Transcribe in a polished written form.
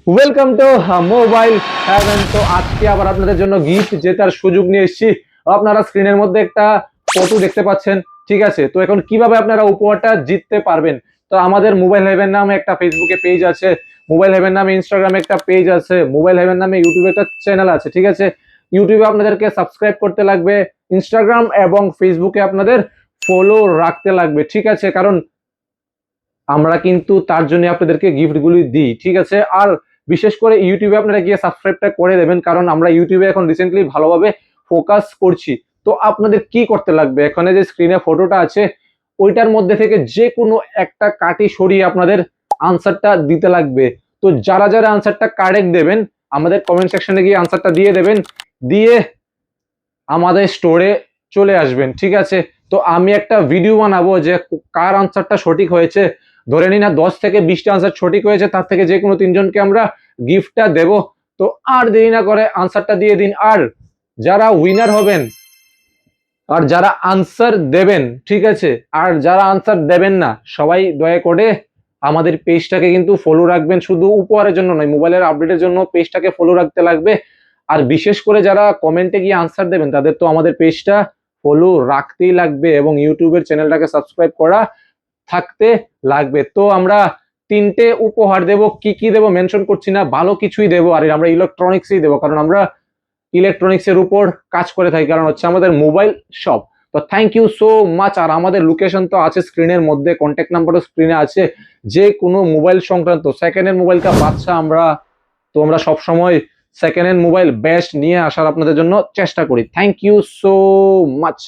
Welcome to mobile haven. তো আজকে আবার আপনাদের জন্য গিফট জেতার সুযোগ নিয়ে এসেছি। আপনারা স্ক্রিনের মধ্যে একটা ফটো দেখতে পাচ্ছেন, ঠিক আছে? তো এখন কিভাবে আপনারা উপহারটা জিততে পারবেন? তো আমাদের মোবাইল হেভেন নামে একটা ফেসবুকে পেজ আছে, মোবাইল হেভেন নামে ইনস্টাগ্রামে একটা পেজ আছে, মোবাইল হেভেন নামে ইউটিউবে একটা চ্যানেল আছে, ঠিক আছে? ইউটিউবে আপনাদেরকে সাবস্ক্রাইব করতে লাগবে, ইনস্টাগ্রাম এবং ফেসবুকে আপনাদের ফলো রাখতে লাগবে, ঠিক আছে? কারণ আমরা কিন্তু তার জন্য আপনাদেরকে গিফটগুলি দিই, ঠিক আছে? আর বিশেষ করে ইউটিউবে আপনারা গিয়ে সাবস্ক্রাইবটা করে দেবেন, কারণ আমরা ইউটিউবে এখন রিসেন্টলি ভালোভাবে ফোকাস করছি। তো আপনাদের কি করতে লাগবে, এখানে যে স্ক্রিনে ফটোটা আছে ওইটার মধ্যে থেকে যে কোনো একটা কাটি সরিয়ে আপনাদের আনসারটা দিতে লাগবে। তো যারা যারা আনসারটা কারেক্ট দেবেন আমাদের কমেন্ট সেকশনে গিয়ে আনসারটা দিয়ে দেবেন, দিয়ে আমাদের স্টোরে চলে আসবেন, ঠিক আছে? তো আমি একটা ভিডিও বানাবো যে কার আনসারটা সঠিক হয়েছে। ধরে নিন না 10 থেকে 20টা আনসার সঠিক হয়েছে, তার থেকে যে কোনো তিনজনকে আমরা গিফটটা দেব। তো আর দেরি না করে আনসারটা দিয়ে দিন। আর যারা উইনার হবেন আর যারা আনসার দেবেন, ঠিক আছে, আর যারা আনসার দেবেন না সবাই দয়া করে আমাদের পেজটাকে কিন্তু ফলো রাখবেন। শুধু উপহারের জন্য নয়, মোবাইলের আপডেটের জন্য পেজটাকে ফলো রাখতে লাগবে। আর বিশেষ করে যারা কমেন্টে গিয়ে আনসার দেবেন তাদের তো আমাদের পেজটা ফলো রাখতেই লাগবে এবং ইউটিউবের চ্যানেলটাকে সাবস্ক্রাইব করা থাকতে লাগবে। তো আমরা তিনটে উপহার দেব, কি কি দেব মেনশন করছি না, ভালো কিছুই দেব। আর আমরা ইলেকট্রনিক্সই দেবো, কারণ আমরা ইলেকট্রনিক্স এর উপর কাজ করে থাকি, কারণ হচ্ছে আমাদের মোবাইল শপ। তো থ্যাংক ইউ সো মাচ। আর আমাদের লোকেশন তো আছে স্ক্রিনের মধ্যে, কন্ট্যাক্ট নাম্বারও স্ক্রিনে আছে। যে কোনো মোবাইল সংক্রান্ত সেকেন্ড হ্যান্ড মোবাইল কা বাচ্চা আমরা, তো আমরা সবসময় সেকেন্ড হ্যান্ড মোবাইল বেস্ট নিয়ে আসার আপনাদের জন্য চেষ্টা করি। Thank you so much.